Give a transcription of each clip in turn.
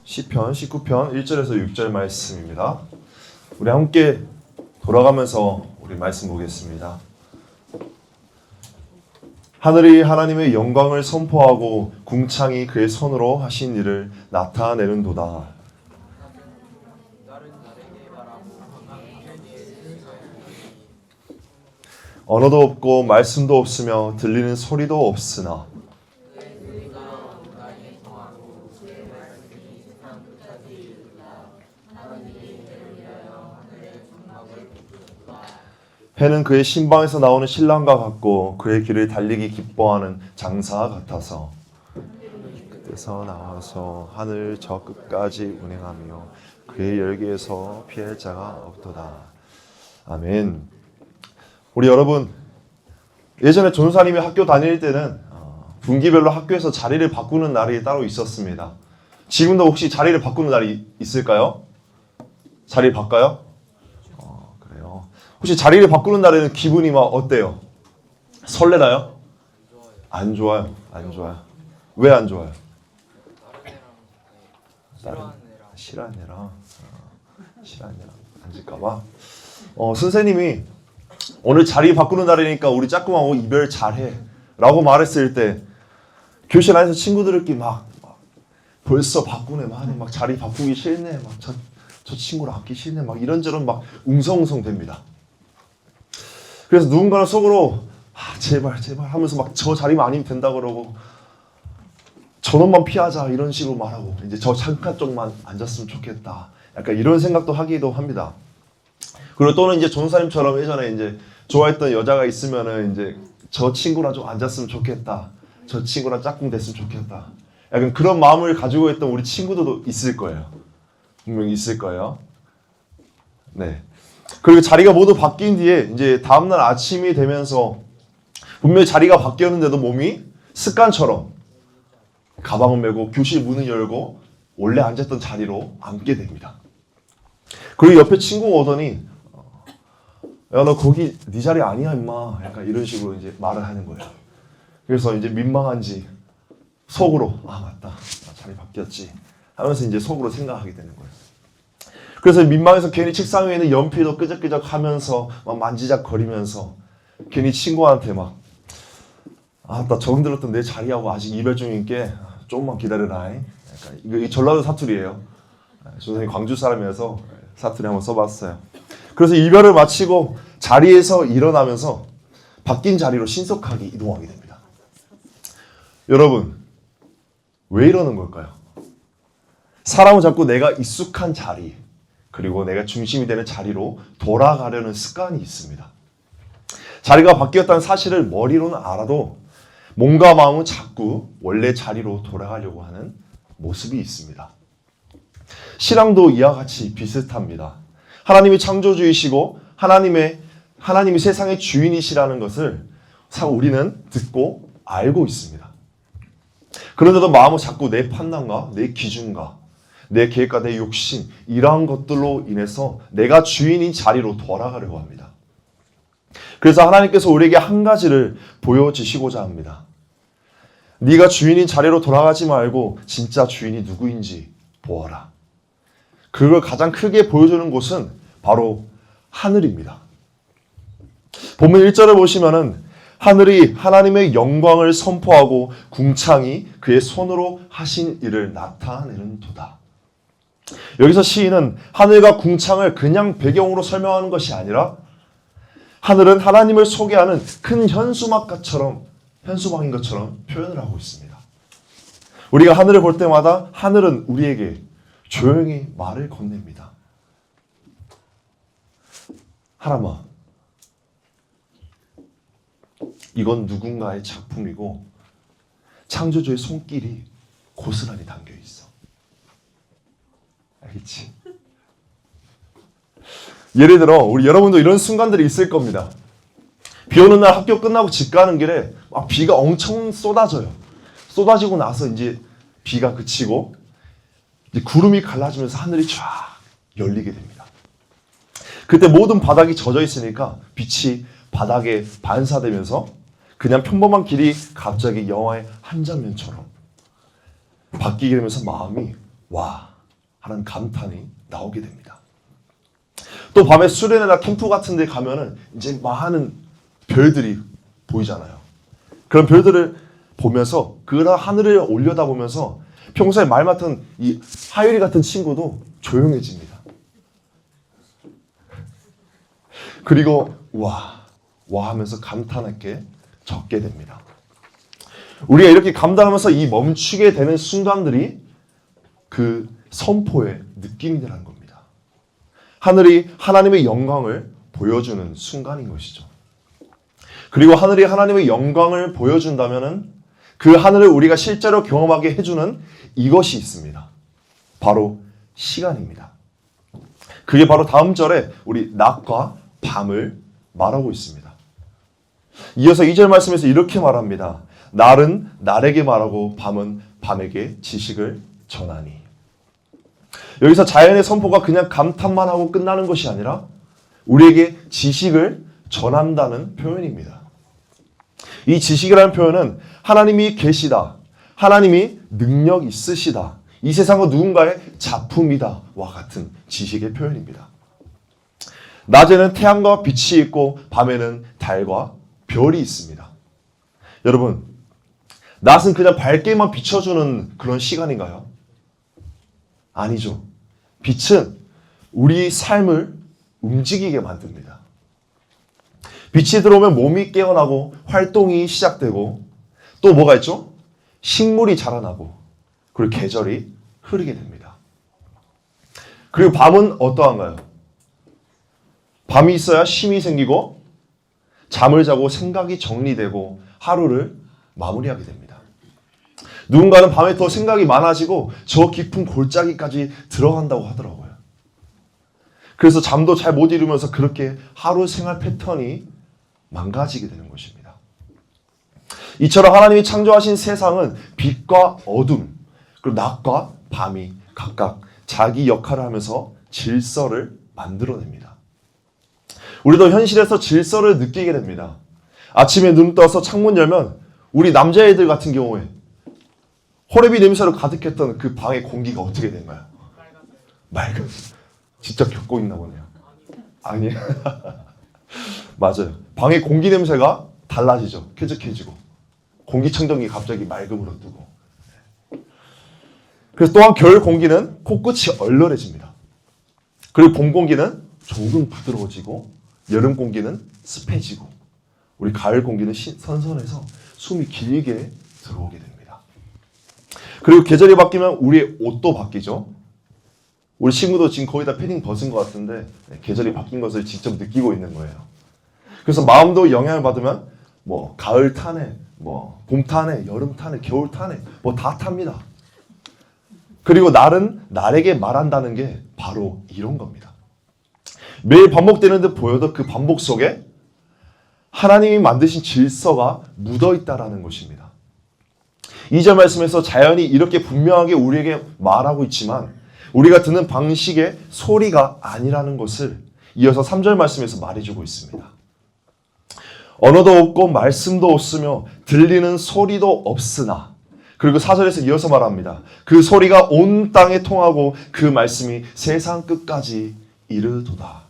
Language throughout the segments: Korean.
시편 19편 1절에서 6절 말씀입니다. 우리 함께 돌아가면서 우리 말씀 보겠습니다. 하늘이 하나님의 영광을 선포하고 궁창이 그의 손으로 하신 일을 나타내는도다. 언어도 없고 말씀도 없으며 들리는 소리도 없으나 해는 그의 신방에서 나오는 신랑과 같고 그의 길을 달리기 기뻐하는 장사와 같아서 끝에서 나와서 하늘 저 끝까지 운행하며 그의 열기에서 피할 자가 없도다. 아멘. 우리 여러분, 예전에 전도사님이 학교 다닐 때는 분기별로 학교에서 자리를 바꾸는 날이 따로 있었습니다. 지금도 혹시 자리를 바꾸는 날이 있을까요? 자리 바꿔요? 그래요. 혹시 자리를 바꾸는 날에는 기분이 막 어때요? 설레나요? 안 좋아요. 안 좋아요. 왜 안 좋아요? 싫어하는 애랑 앉을까봐. 선생님이 오늘 자리 바꾸는 날이니까 우리 짝꿍하고 이별 잘해 라고 말했을 때 교실 안에서 친구들끼리 막 벌써 바꾸네, 막 자리 바꾸기 싫네, 막 저 친구를 앉기 싫네, 막 이런저런 막 웅성웅성 됩니다. 그래서 누군가는 속으로 제발 하면서 막 저 자리만 아니면 된다 그러고 저놈만 피하자 이런 식으로 말하고 이제 저 잠깐 쪽만 앉았으면 좋겠다, 약간 이런 생각도 하기도 합니다. 그리고 또는 이제 전도사님처럼 예전에 이제 좋아했던 여자가 있으면은 이제 저 친구랑 좀 앉았으면 좋겠다, 저 친구랑 짝꿍 됐으면 좋겠다, 약간 그런 마음을 가지고 있던 우리 친구들도 있을 거예요. 분명히 있을 거예요. 네. 그리고 자리가 모두 바뀐 뒤에 이제 다음날 아침이 되면서 분명히 자리가 바뀌었는데도 몸이 습관처럼 가방을 메고 교실 문을 열고 원래 앉았던 자리로 앉게 됩니다. 그리고 옆에 친구가 오더니 야, 너 거기 네 자리 아니야 임마, 약간 이런 식으로 이제 말을 하는 거예요. 그래서 이제 민망한지 속으로 맞다, 자리 바뀌었지 하면서 이제 속으로 생각하게 되는 거예요. 그래서 민망해서 괜히 책상 위에 있는 연필도 끄적끄적 하면서 막 만지작거리면서 괜히 친구한테 막 나 정이 들었던 내 자리하고 아직 이별 중인게 조금만 기다려라. 약간 이거 전라도 사투리예요. 선생님 광주 사람이어서 사투리 한번 써봤어요. 그래서 이별을 마치고 자리에서 일어나면서 바뀐 자리로 신속하게 이동하게 됩니다. 여러분, 왜 이러는 걸까요? 사람은 자꾸 내가 익숙한 자리, 그리고 내가 중심이 되는 자리로 돌아가려는 습관이 있습니다. 자리가 바뀌었다는 사실을 머리로는 알아도 몸과 마음은 자꾸 원래 자리로 돌아가려고 하는 모습이 있습니다. 신앙도 이와 같이 비슷합니다. 하나님이 창조주이시고 하나님이 세상의 주인이시라는 것을 우리는 듣고 알고 있습니다. 그런데도 마음은 자꾸 내 판단과 내 기준과 내 계획과 내 욕심, 이러한 것들로 인해서 내가 주인인 자리로 돌아가려고 합니다. 그래서 하나님께서 우리에게 한 가지를 보여주시고자 합니다. 네가 주인인 자리로 돌아가지 말고 진짜 주인이 누구인지 보아라. 그걸 가장 크게 보여주는 곳은 바로 하늘입니다. 본문 1절을 보시면은 하늘이 하나님의 영광을 선포하고 궁창이 그의 손으로 하신 일을 나타내는 도다. 여기서 시인은 하늘과 궁창을 그냥 배경으로 설명하는 것이 아니라 하늘은 하나님을 소개하는 큰 현수막인 것처럼 표현을 하고 있습니다. 우리가 하늘을 볼 때마다 하늘은 우리에게 조용히 말을 건넵니다. 하람아, 이건 누군가의 작품이고 창조주의 손길이 고스란히 담겨 있어. 알겠지? 예를 들어 우리 여러분도 이런 순간들이 있을 겁니다. 비 오는 날 학교 끝나고 집 가는 길에 막 비가 엄청 쏟아져요. 쏟아지고 나서 이제 비가 그치고 이제 구름이 갈라지면서 하늘이 쫙 열리게 됩니다. 그때 모든 바닥이 젖어 있으니까 빛이 바닥에 반사되면서 그냥 평범한 길이 갑자기 영화의 한 장면처럼 바뀌게 되면서 마음이 와, 하는 감탄이 나오게 됩니다. 또 밤에 수련회나 캠프 같은 데 가면은 이제 많은 별들이 보이잖아요. 그런 별들을 보면서 그런 하늘을 올려다보면서 평소에 말 맡은 이 하율이 같은 친구도 조용해집니다. 그리고 와 하면서 감탄하게 적게 됩니다. 우리가 이렇게 감탄하면서 이 멈추게 되는 순간들이 그 선포의 느낌이라는 겁니다. 하늘이 하나님의 영광을 보여주는 순간인 것이죠. 그리고 하늘이 하나님의 영광을 보여준다면은 그 하늘을 우리가 실제로 경험하게 해주는 이것이 있습니다. 바로 시간입니다. 그게 바로 다음 절에 우리 낮과 밤을 말하고 있습니다. 이어서 2절 말씀에서 이렇게 말합니다. 날은 날에게 말하고 밤은 밤에게 지식을 전하니. 여기서 자연의 선포가 그냥 감탄만 하고 끝나는 것이 아니라 우리에게 지식을 전한다는 표현입니다. 이 지식이라는 표현은 하나님이 계시다, 하나님이 능력 있으시다, 이 세상은 누군가의 작품이다 와 같은 지식의 표현입니다. 낮에는 태양과 빛이 있고 밤에는 달과 별이 있습니다. 여러분, 낮은 그냥 밝게만 비춰주는 그런 시간인가요? 아니죠. 빛은 우리 삶을 움직이게 만듭니다. 빛이 들어오면 몸이 깨어나고 활동이 시작되고 또 뭐가 있죠? 식물이 자라나고 그리고 계절이 흐르게 됩니다. 그리고 밤은 어떠한가요? 밤이 있어야 쉼이 생기고 잠을 자고 생각이 정리되고 하루를 마무리하게 됩니다. 누군가는 밤에 더 생각이 많아지고 저 깊은 골짜기까지 들어간다고 하더라고요. 그래서 잠도 잘 못 이루면서 그렇게 하루 생활 패턴이 망가지게 되는 것입니다. 이처럼 하나님이 창조하신 세상은 빛과 어둠, 그리고 낮과 밤이 각각 자기 역할을 하면서 질서를 만들어냅니다. 우리도 현실에서 질서를 느끼게 됩니다. 아침에 눈 떠서 창문 열면 우리 남자애들 같은 경우에 호레비 냄새로 가득했던 그 방의 공기가 어떻게 된가요? 맑은. 직접 겪고 있나 보네요. 아니에요. 맞아요. 방의 공기 냄새가 달라지죠. 쾌적해지고. 공기청정기 갑자기 맑음으로 뜨고. 그래서 또한 겨울 공기는 코끝이 얼얼해집니다. 그리고 봄 공기는 조금 부드러워지고 여름 공기는 습해지고 우리 가을 공기는 선선해서 숨이 길게 들어오게 됩니다. 그리고 계절이 바뀌면 우리의 옷도 바뀌죠. 우리 친구도 지금 거의 다 패딩 벗은 것 같은데 계절이 바뀐 것을 직접 느끼고 있는 거예요. 그래서 마음도 영향을 받으면 뭐 가을 타네, 뭐 봄 타네, 여름 타네, 겨울 타네, 뭐 다 탑니다. 그리고 날은 날에게 말한다는 게 바로 이런 겁니다. 매일 반복되는 듯 보여도 그 반복 속에 하나님이 만드신 질서가 묻어있다라는 것입니다. 2절 말씀에서 자연이 이렇게 분명하게 우리에게 말하고 있지만 우리가 듣는 방식의 소리가 아니라는 것을 이어서 3절 말씀에서 말해주고 있습니다. 언어도 없고 말씀도 없으며 들리는 소리도 없으나 그리고 4절에서 이어서 말합니다. 그 소리가 온 땅에 통하고 그 말씀이 세상 끝까지 이르도다.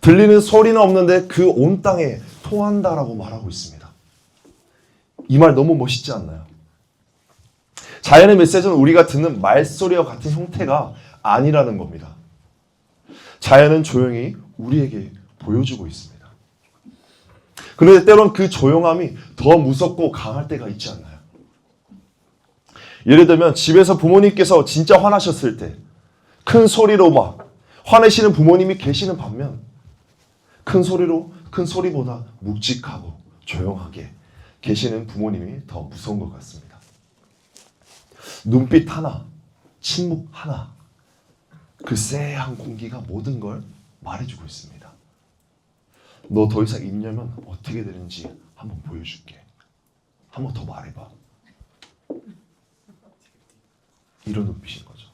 들리는 소리는 없는데 그 온 땅에 통한다라고 말하고 있습니다. 이 말 너무 멋있지 않나요? 자연의 메시지는 우리가 듣는 말소리와 같은 형태가 아니라는 겁니다. 자연은 조용히 우리에게 보여주고 있습니다. 그런데 때론 그 조용함이 더 무섭고 강할 때가 있지 않나요? 예를 들면 집에서 부모님께서 진짜 화나셨을 때 큰 소리로 막 화내시는 부모님이 계시는 반면 큰 소리보다 묵직하고 조용하게 계시는 부모님이 더 무서운 것 같습니다. 눈빛 하나, 침묵 하나, 그 쎄한 공기가 모든 걸 말해주고 있습니다. 너 더 이상 입려면 어떻게 되는지 한번 보여줄게. 한번 더 말해봐. 이런 눈빛인 거죠.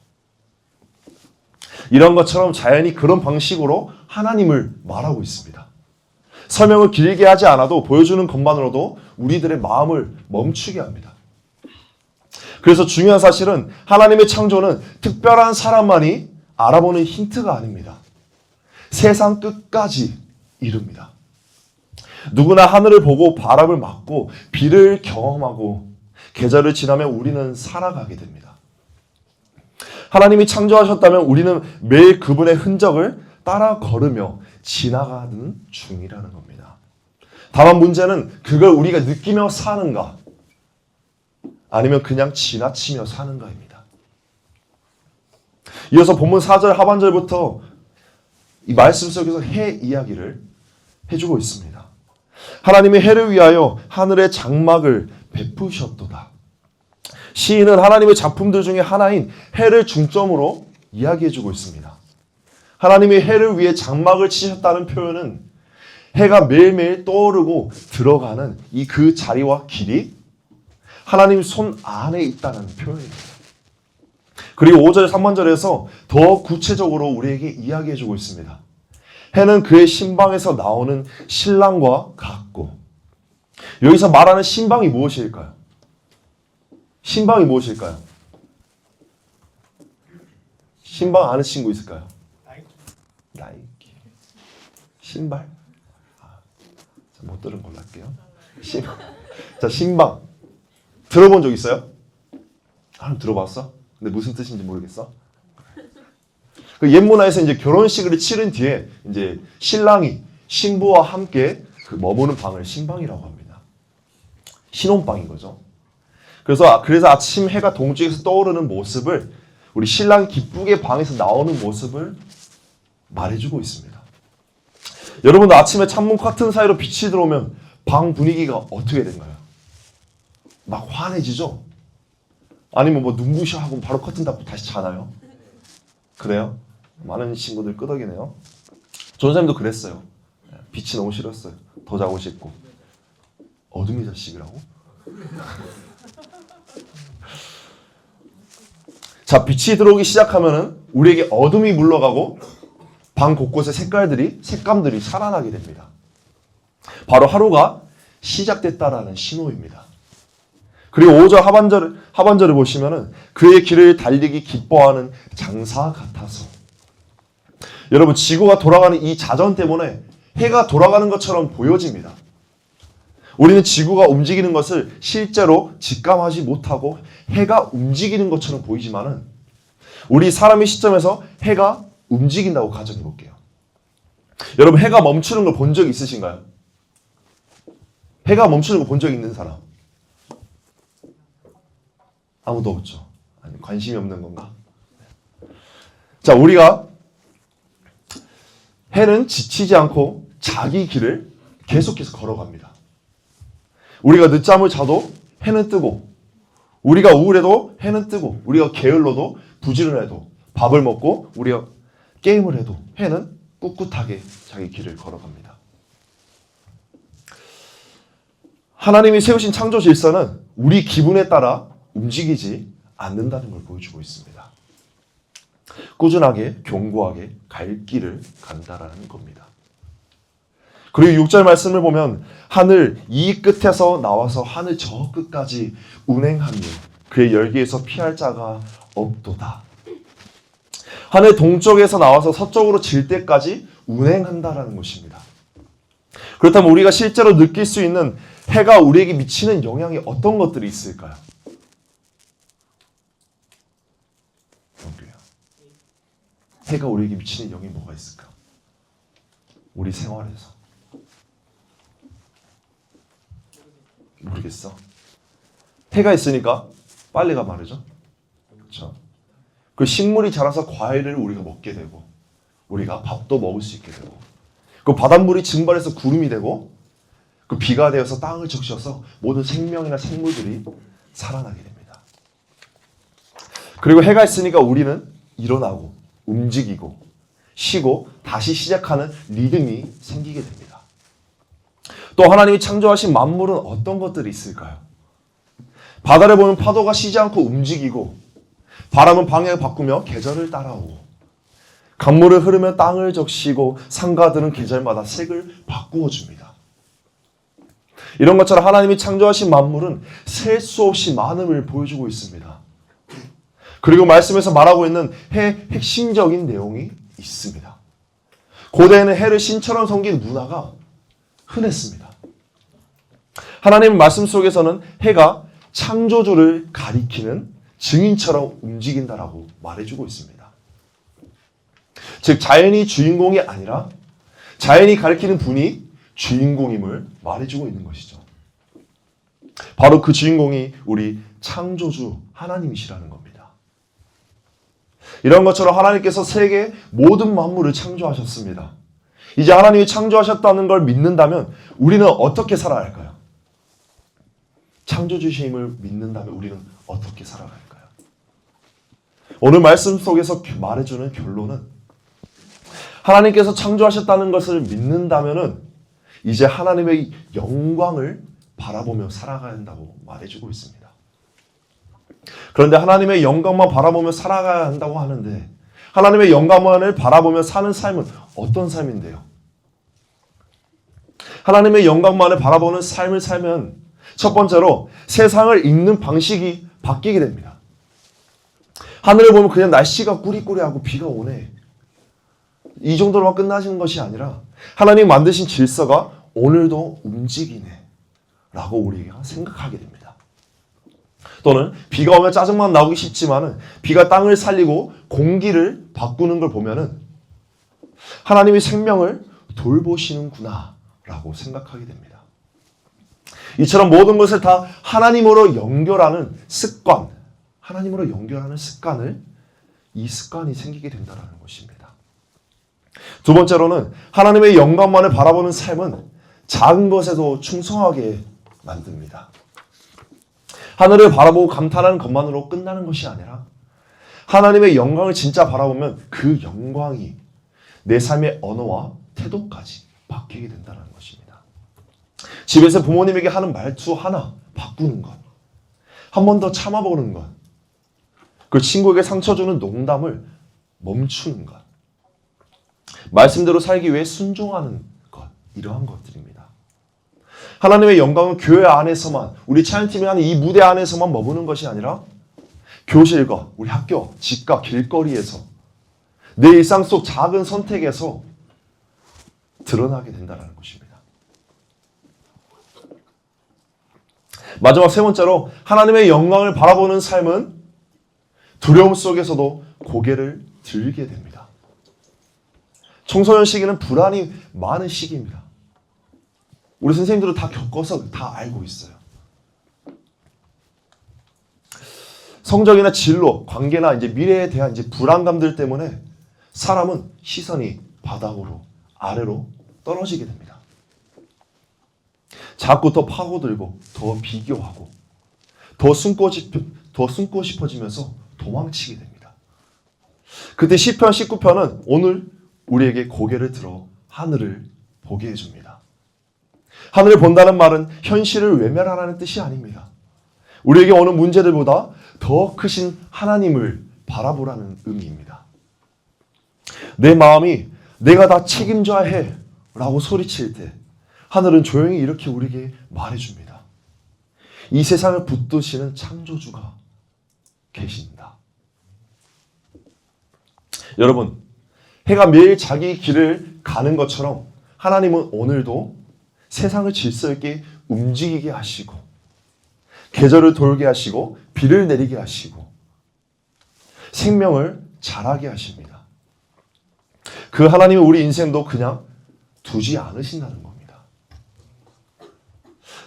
이런 것처럼 자연이 그런 방식으로 하나님을 말하고 있습니다. 설명을 길게 하지 않아도 보여주는 것만으로도 우리들의 마음을 멈추게 합니다. 그래서 중요한 사실은 하나님의 창조는 특별한 사람만이 알아보는 힌트가 아닙니다. 세상 끝까지 이릅니다. 누구나 하늘을 보고 바람을 맞고 비를 경험하고 계절을 지나면 우리는 살아가게 됩니다. 하나님이 창조하셨다면 우리는 매일 그분의 흔적을 따라 걸으며 지나가는 중이라는 겁니다. 다만 문제는 그걸 우리가 느끼며 사는가 아니면 그냥 지나치며 사는가입니다. 이어서 본문 4절 하반절부터 이 말씀 속에서 해 이야기를 해주고 있습니다. 하나님이 해를 위하여 하늘의 장막을 베푸셨도다. 시인은 하나님의 작품들 중에 하나인 해를 중점으로 이야기해주고 있습니다. 하나님이 해를 위해 장막을 치셨다는 표현은 해가 매일매일 떠오르고 들어가는 이 그 자리와 길이 하나님 손 안에 있다는 표현입니다. 그리고 5절 3번절에서 더 구체적으로 우리에게 이야기해주고 있습니다. 해는 그의 신방에서 나오는 신랑과 같고, 여기서 말하는 신방이 무엇일까요? 신방이 무엇일까요? 신방 아는 친구 있을까요? 나이키. 신발? 못 들은 걸로 할게요. 자, 신방. 들어본 적 있어요? 들어봤어? 근데 무슨 뜻인지 모르겠어? 그 옛 문화에서 이제 결혼식을 치른 뒤에 이제 신랑이 신부와 함께 그 머무는 방을 신방이라고 합니다. 신혼방인 거죠. 그래서 아침 해가 동쪽에서 떠오르는 모습을 우리 신랑이 기쁘게 방에서 나오는 모습을 말해주고 있습니다. 여러분도 아침에 창문 커튼 사이로 빛이 들어오면 방 분위기가 어떻게 된가요? 막 환해지죠? 아니면 뭐 눈부셔 하고 바로 커튼 닫고 다시 자나요? 그래요? 많은 친구들 끄덕이네요. 전사님도 그랬어요. 빛이 너무 싫었어요. 더 자고 싶고. 어둠의 자식이라고? 자, 빛이 들어오기 시작하면은 우리에게 어둠이 물러가고 방 곳곳의 색감들이 살아나게 됩니다. 바로 하루가 시작됐다라는 신호입니다. 그리고 5절 하반절을 보시면은 그의 길을 달리기 기뻐하는 장사 같아서. 여러분, 지구가 돌아가는 이 자전 때문에 해가 돌아가는 것처럼 보여집니다. 우리는 지구가 움직이는 것을 실제로 직감하지 못하고 해가 움직이는 것처럼 보이지만은 우리 사람의 시점에서 해가 움직인다고 가정해 볼게요. 여러분, 해가 멈추는 걸 본 적 있으신가요? 해가 멈추는 거 본 적 있는 사람? 아무도 없죠. 아니, 관심이 없는 건가? 자, 우리가 해는 지치지 않고 자기 길을 계속해서 걸어갑니다. 우리가 늦잠을 자도 해는 뜨고, 우리가 우울해도 해는 뜨고, 우리가 게을러도 부지런해도, 밥을 먹고 우리가 게임을 해도 해는 꿋꿋하게 자기 길을 걸어갑니다. 하나님이 세우신 창조 질서는 우리 기분에 따라 움직이지 않는다는 걸 보여주고 있습니다. 꾸준하게 견고하게 갈 길을 간다라는 겁니다. 그리고 6절 말씀을 보면 하늘 이 끝에서 나와서 하늘 저 끝까지 운행하며 그의 열기에서 피할 자가 없도다. 하늘 동쪽에서 나와서 서쪽으로 질 때까지 운행한다라는 것입니다. 그렇다면 우리가 실제로 느낄 수 있는 해가 우리에게 미치는 영향이 어떤 것들이 있을까요? 해가 우리에게 미치는 영향이 뭐가 있을까? 우리 생활에서. 모르겠어. 해가 있으니까 빨래가 마르죠? 그렇죠? 그 식물이 자라서 과일을 우리가 먹게 되고 우리가 밥도 먹을 수 있게 되고 그 바닷물이 증발해서 구름이 되고 그 비가 되어서 땅을 적셔서 모든 생명이나 생물들이 살아나게 됩니다. 그리고 해가 있으니까 우리는 일어나고 움직이고 쉬고 다시 시작하는 리듬이 생기게 됩니다. 또 하나님이 창조하신 만물은 어떤 것들이 있을까요? 바다를 보면 파도가 쉬지 않고 움직이고 바람은 방향을 바꾸며 계절을 따라오고 강물을 흐르며 땅을 적시고 상가들은 계절마다 색을 바꾸어 줍니다. 이런 것처럼 하나님이 창조하신 만물은 셀 수 없이 많음을 보여주고 있습니다. 그리고 말씀에서 말하고 있는 해의 핵심적인 내용이 있습니다. 고대에는 해를 신처럼 섬기는 문화가 흔했습니다. 하나님 말씀 속에서는 해가 창조주를 가리키는 증인처럼 움직인다라고 말해주고 있습니다. 즉 자연이 주인공이 아니라 자연이 가리키는 분이 주인공임을 말해주고 있는 것이죠. 바로 그 주인공이 우리 창조주 하나님이시라는 겁니다. 이런 것처럼 하나님께서 세계 모든 만물을 창조하셨습니다. 이제 하나님이 창조하셨다는 걸 믿는다면 우리는 어떻게 살아야 할까요? 창조주심을 믿는다면 우리는 어떻게 살아야 할까요? 오늘 말씀 속에서 말해주는 결론은 하나님께서 창조하셨다는 것을 믿는다면 이제 하나님의 영광을 바라보며 살아가야 한다고 말해주고 있습니다. 그런데 하나님의 영광만 바라보며 살아가야 한다고 하는데 하나님의 영광만을 바라보며 사는 삶은 어떤 삶인데요? 하나님의 영광만을 바라보는 삶을 살면 첫 번째로 세상을 읽는 방식이 바뀌게 됩니다. 하늘을 보면 그냥 날씨가 꾸리꾸리하고 비가 오네. 이 정도로만 끝나시는 것이 아니라 하나님 만드신 질서가 오늘도 움직이네 라고 우리가 생각하게 됩니다. 또는 비가 오면 짜증만 나오기 쉽지만 비가 땅을 살리고 공기를 바꾸는 걸 보면 하나님이 생명을 돌보시는구나 라고 생각하게 됩니다. 이처럼 모든 것을 다 하나님으로 연결하는 습관, 하나님으로 연결하는 습관을 이 습관이 생기게 된다는 것입니다. 두 번째로는 하나님의 영광만을 바라보는 삶은 작은 것에도 충성하게 만듭니다. 하늘을 바라보고 감탄하는 것만으로 끝나는 것이 아니라 하나님의 영광을 진짜 바라보면 그 영광이 내 삶의 언어와 태도까지 바뀌게 된다는 것입니다. 집에서 부모님에게 하는 말투 하나 바꾸는 것, 한 번 더 참아보는 것, 그 친구에게 상처 주는 농담을 멈추는 것, 말씀대로 살기 위해 순종하는 것, 이러한 것들입니다. 하나님의 영광은 교회 안에서만, 우리 찬양팀이 하는 이 무대 안에서만 머무는 것이 아니라 교실과 우리 학교, 집과 길거리에서 내 일상 속 작은 선택에서 드러나게 된다는 것입니다. 마지막 세 번째로 하나님의 영광을 바라보는 삶은 두려움 속에서도 고개를 들게 됩니다. 청소년 시기는 불안이 많은 시기입니다. 우리 선생님들은 다 겪어서 다 알고 있어요. 성적이나 진로, 관계나 이제 미래에 대한 이제 불안감들 때문에 사람은 시선이 바닥으로, 아래로 떨어지게 됩니다. 자꾸 더 파고들고, 더 비교하고, 더 숨고 싶어지면서 도망치게 됩니다. 그때 시편 19편은 오늘 우리에게 고개를 들어 하늘을 보게 해줍니다. 하늘을 본다는 말은 현실을 외면하라는 뜻이 아닙니다. 우리에게 오는 문제들보다 더 크신 하나님을 바라보라는 의미입니다. 내 마음이 내가 다 책임져야 해 라고 소리칠 때 하늘은 조용히 이렇게 우리에게 말해줍니다. 이 세상을 붙드시는 창조주가 계신다. 여러분, 해가 매일 자기 길을 가는 것처럼 하나님은 오늘도 세상을 질서 있게 움직이게 하시고 계절을 돌게 하시고 비를 내리게 하시고 생명을 자라게 하십니다. 그 하나님은 우리 인생도 그냥 두지 않으신다는 겁니다.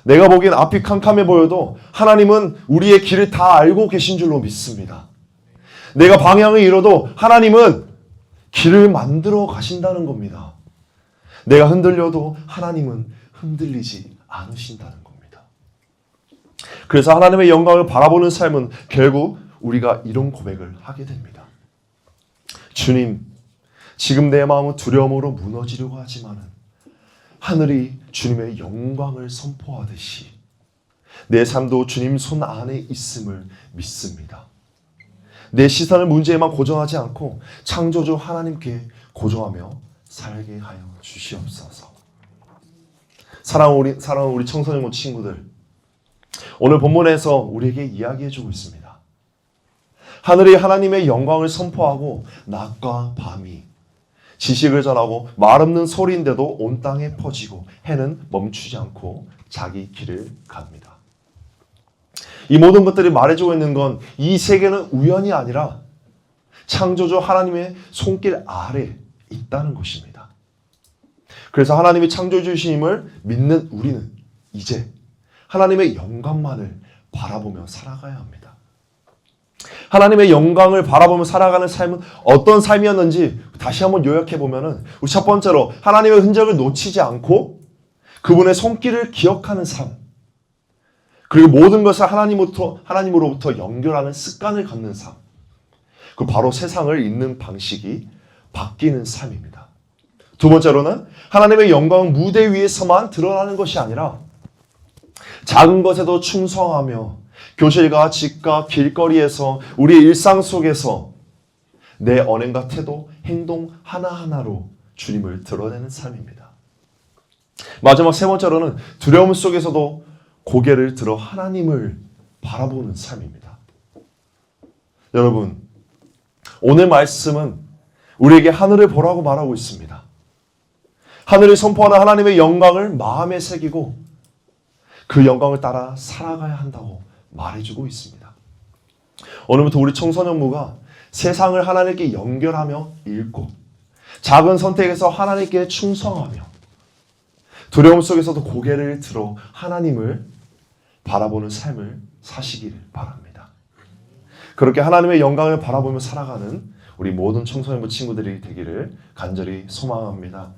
내가 보기엔 앞이 캄캄해 보여도 하나님은 우리의 길을 다 알고 계신 줄로 믿습니다. 내가 방향을 잃어도 하나님은 길을 만들어 가신다는 겁니다. 내가 흔들려도 하나님은 흔들리지 않으신다는 겁니다. 그래서 하나님의 영광을 바라보는 삶은 결국 우리가 이런 고백을 하게 됩니다. 주님, 지금 내 마음은 두려움으로 무너지려고 하지만 하늘이 주님의 영광을 선포하듯이 내 삶도 주님 손 안에 있음을 믿습니다. 내 시선을 문제에만 고정하지 않고 창조주 하나님께 고정하며 살게 하여 주시옵소서. 사랑하는 우리 청소년 친구들, 오늘 본문에서 우리에게 이야기해주고 있습니다. 하늘이 하나님의 영광을 선포하고 낮과 밤이 지식을 전하고 말없는 소리인데도 온 땅에 퍼지고 해는 멈추지 않고 자기 길을 갑니다. 이 모든 것들이 말해주고 있는 건 이 세계는 우연이 아니라 창조주 하나님의 손길 아래 있다는 것입니다. 그래서 하나님이 창조주심을 믿는 우리는 이제 하나님의 영광만을 바라보며 살아가야 합니다. 하나님의 영광을 바라보며 살아가는 삶은 어떤 삶이었는지 다시 한번 요약해 보면은, 우리 첫 번째로 하나님의 흔적을 놓치지 않고 그분의 손길을 기억하는 삶, 그리고 모든 것을 하나님으로부터 연결하는 습관을 갖는 삶, 그 바로 세상을 읽는 방식이 바뀌는 삶입니다. 두 번째로는 하나님의 영광은 무대 위에서만 드러나는 것이 아니라 작은 것에도 충성하며 교실과 집과 길거리에서 우리의 일상 속에서 내 언행과 태도, 행동 하나하나로 주님을 드러내는 삶입니다. 마지막 세 번째로는 두려움 속에서도 고개를 들어 하나님을 바라보는 삶입니다. 여러분, 오늘 말씀은 우리에게 하늘을 보라고 말하고 있습니다. 하늘을 선포하는 하나님의 영광을 마음에 새기고 그 영광을 따라 살아가야 한다고 말해주고 있습니다. 오늘부터 우리 청소년부가 세상을 하나님께 연결하며 읽고 작은 선택에서 하나님께 충성하며 두려움 속에서도 고개를 들어 하나님을 바라보는 삶을 사시길 바랍니다. 그렇게 하나님의 영광을 바라보며 살아가는 우리 모든 청소년부 친구들이 되기를 간절히 소망합니다.